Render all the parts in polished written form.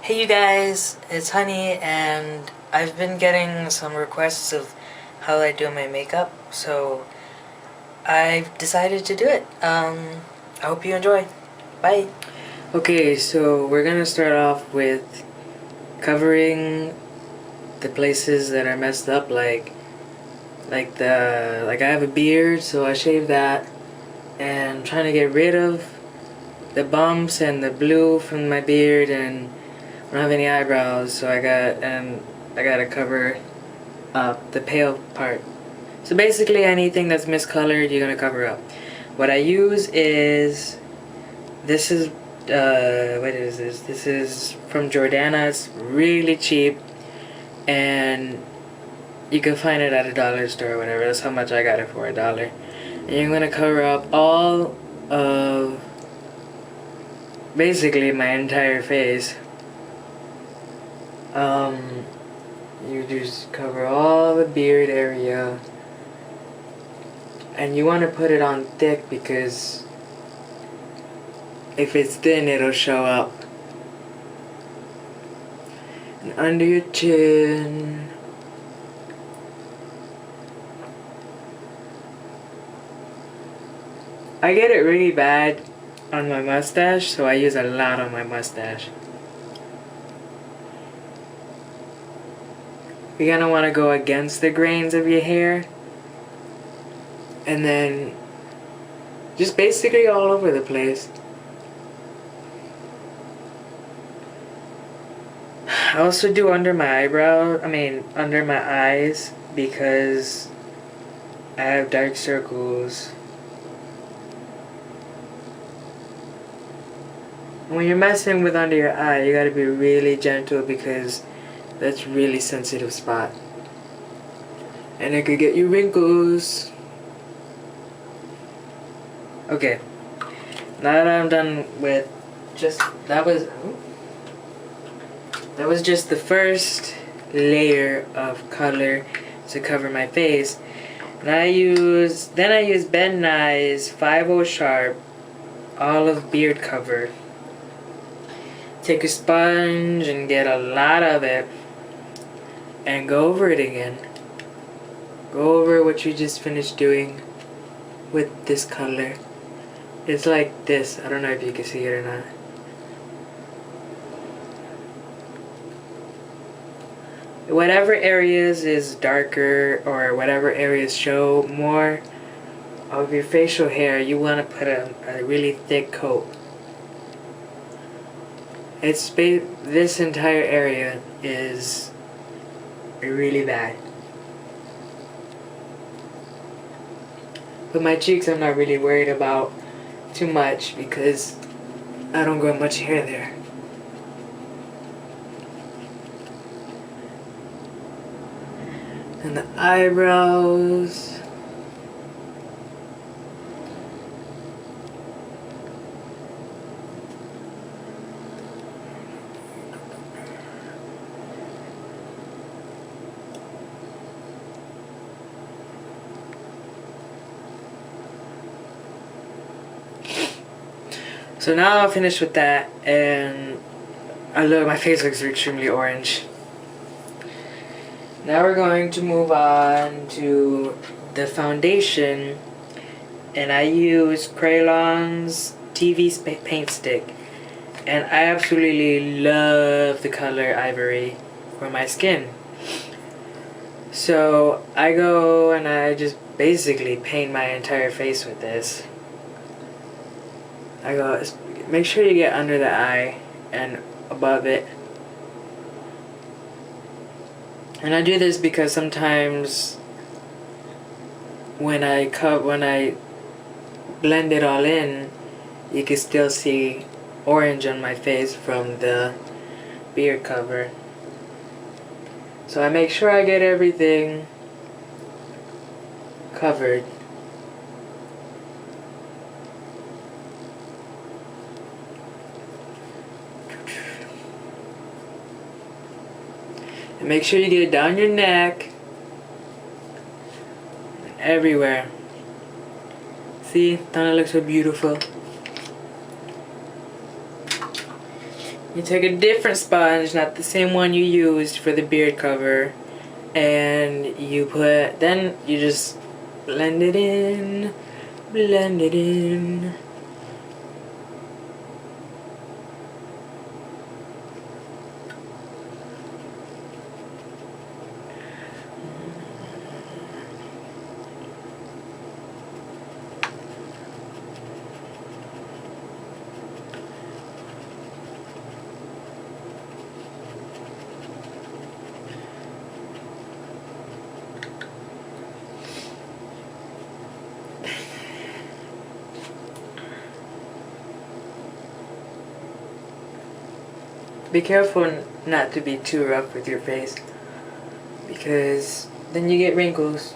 Hey you guys, it's Honey, and I've been getting some requests of how I do my makeup, so I've decided to do it. I hope you enjoy. Bye. Okay, so we're gonna start off with covering the places that are messed up, like I have a beard, so I shave that, and I'm trying to get rid of the bumps and the blue from my beard, and I don't have any eyebrows, so I gotta cover up the pale part. So basically anything that's miscolored, you're gonna cover up. What I use is, this is, what is this? This is from Jordana. It's really cheap, and you can find it at a dollar store or whatever. That's how much I got it for, $1. And you're gonna cover up all of, basically my entire face. You just cover all the beard area, and you want to put it on thick because if it's thin it'll show up. And under your chin, I get it really bad on my mustache, so I use a lot on my mustache. You're gonna want to go against the grains of your hair, and then just basically all over the place. I also do under my under my eyes, because I have dark circles. When you're messing with under your eye, you gotta be really gentle because that's really sensitive spot, and it could get you wrinkles. Okay, now that I'm done with that was just the first layer of color to cover my face. And I use Ben Nye's 50 Sharp Olive Beard Cover. Take a sponge and get a lot of it, and go over it again. Go over what you just finished doing with this color. It's like this. I don't know if you can see it or not. Whatever areas is darker, or whatever areas show more of your facial hair, you want to put a really thick coat. This entire area is really bad. But my cheeks I'm not really worried about too much because I don't grow much hair there. And the eyebrows. So now I'm finished with that, and my face looks extremely orange. Now we're going to move on to the foundation, and I use Krayon's TV paint stick, and I absolutely love the color ivory for my skin. So I go and I just basically paint my entire face with this. I go, make sure you get under the eye and above it. And I do this because sometimes when I blend it all in, you can still see orange on my face from the beard cover. So I make sure I get everything covered. And make sure you get it down your neck and everywhere. See, don't it look so beautiful? You take a different sponge, not the same one you used for the beard cover, and then you just blend it in, blend it in. Be careful not to be too rough with your face, because then you get wrinkles.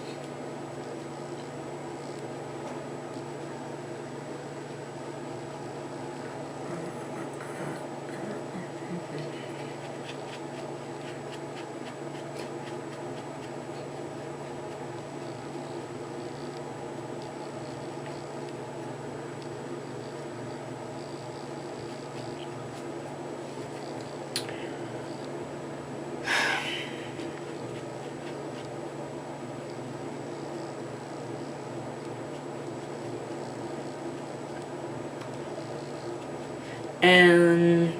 And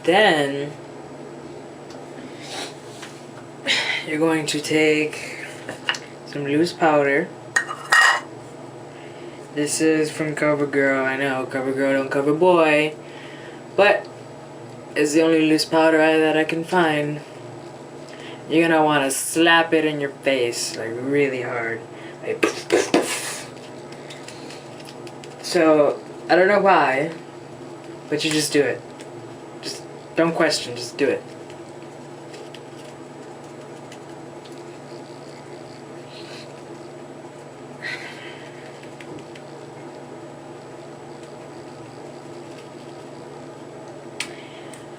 then you're going to take some loose powder. This is from CoverGirl. I know CoverGirl don't cover boy, but it's the only loose powder that I can find. You're gonna want to slap it in your face like really hard. Like, so I don't know why, but you just do it. Just don't question, just do it.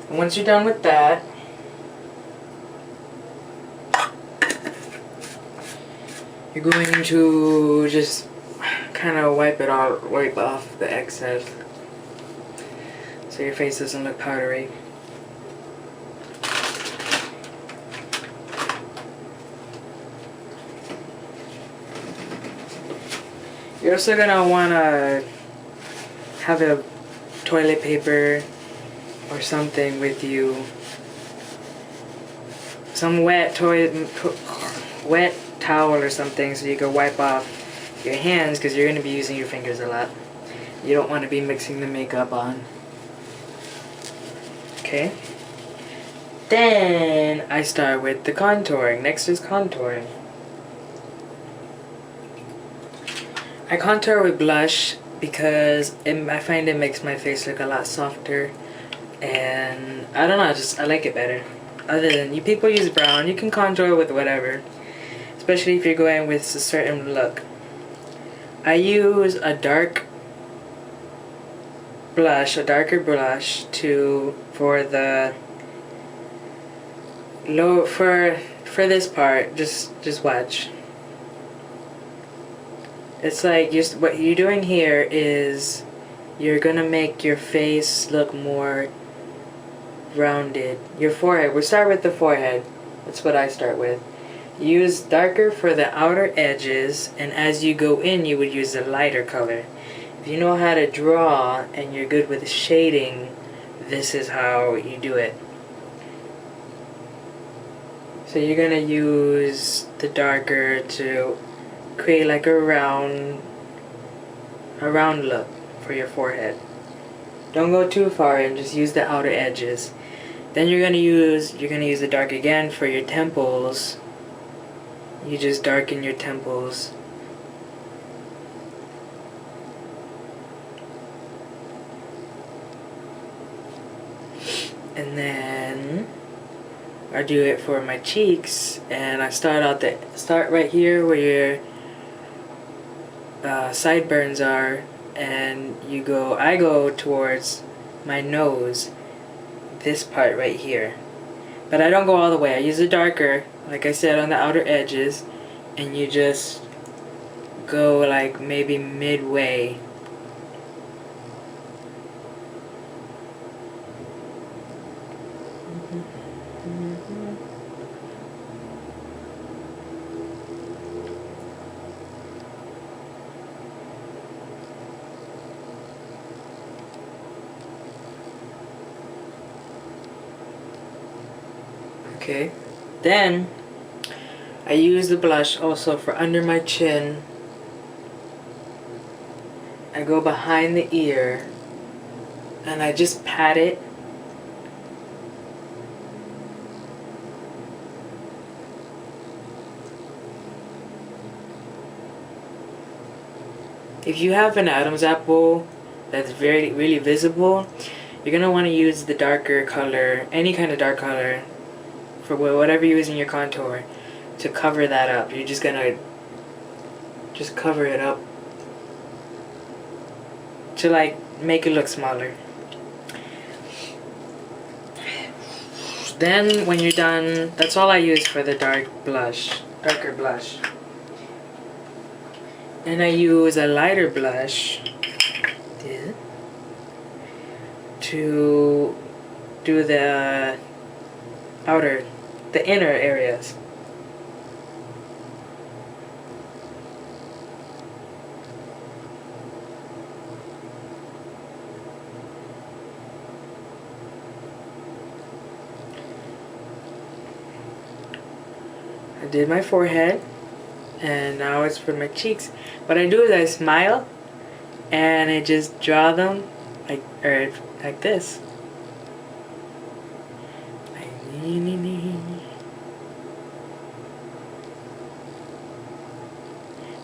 And once you're done with that, you're going to just kind of wipe off the excess, so your face doesn't look powdery. You're also gonna wanna have a toilet paper or something with you. Some wet towel or something, so you can wipe off your hands, because you're gonna be using your fingers a lot. You don't want to be mixing the makeup on. Okay. Then I start with the contouring. Next is contouring. I contour with blush because I find it makes my face look a lot softer, and I don't know, I like it better. Other than people use brown, you can contour with whatever, especially if you're going with a certain look. I use a darker blush for the low for this part. Just watch. It's like what you're doing here is you're gonna make your face look more rounded. Your forehead. We'll start with the forehead. That's what I start with. Use darker for the outer edges, and as you go in, you would use a lighter color. If you know how to draw and you're good with shading, this is how you do it. So you're gonna use the darker to create like a round look for your forehead. Don't go too far and just use the outer edges. Then you're gonna use the dark again for your temples. You just darken your temples. And then I do it for my cheeks, and I start right here where your sideburns are, and I go towards my nose, this part right here. But I don't go all the way. I use a darker, like I said, on the outer edges, and you just go like maybe midway. Okay, then I use the blush also for under my chin. I go behind the ear and I just pat it. If you have an Adam's apple that's really visible, you're gonna want to use the darker color, any kind of dark color, for whatever you use in your contour, to cover that up. You're just gonna cover it up to like make it look smaller. Then when you're done, that's all I use for the darker blush. And I use a lighter blush to do the inner areas. I did my forehead, and now it's for my cheeks. What I do is I smile, and I just draw them like this.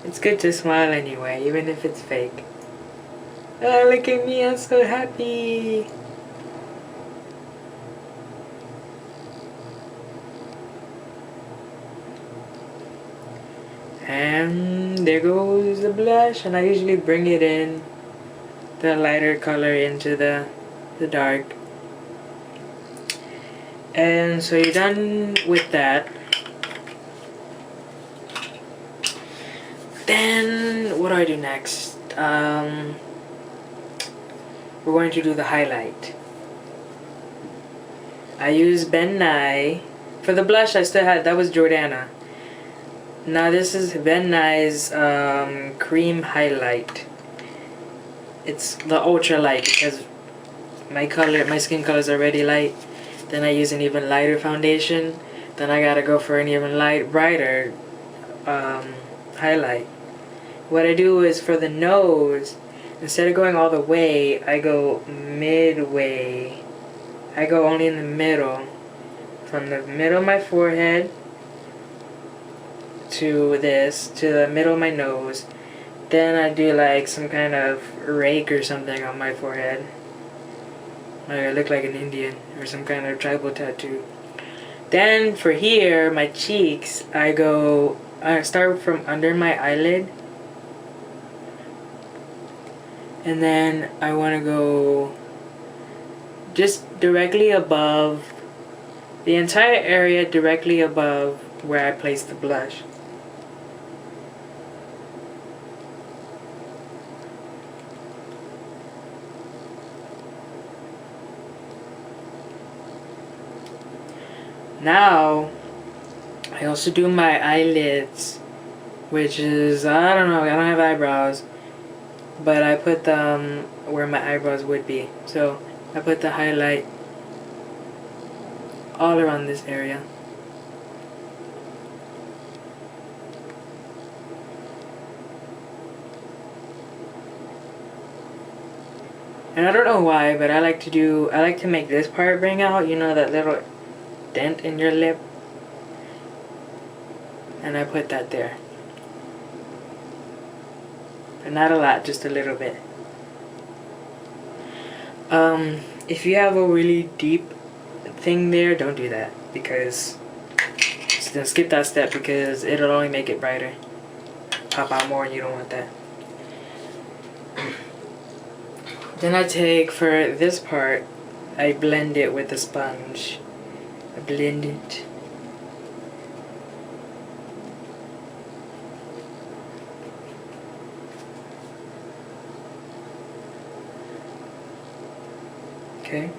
It's good to smile anyway, even if it's fake. Oh, look at me, I'm so happy. And there goes the blush, and I usually bring it in, the lighter color into the dark. And so you're done with that. Then what do I do next? We're going to do the highlight. I use Ben Nye. For the blush I still had, that was Jordana. Now this is Ben Nye's cream highlight. It's the ultra light because my skin color is already light. Then I use an even lighter foundation. Then I gotta go for an even brighter highlight. What I do is for the nose, instead of going all the way, I go midway. I go only in the middle. From the middle of my forehead to the middle of my nose. Then I do like some kind of rake or something on my forehead. I look like an Indian or some kind of tribal tattoo. Then for here, my cheeks, I start from under my eyelid. And then I want to go just directly above, the entire area directly above where I place the blush. Now, I also do my eyelids, which is, I don't know, I don't have eyebrows, but I put them where my eyebrows would be. So, I put the highlight all around this area. And I don't know why, but I like to make this part bring out, you know, that little dent in your lip. And I put that there. But not a lot, just a little bit. If you have a really deep thing there, don't do that, because then skip that step, because it'll only make it brighter. Pop out more, and you don't want that. Then I take, for this part, I blend it with a sponge. I blend it. Okay.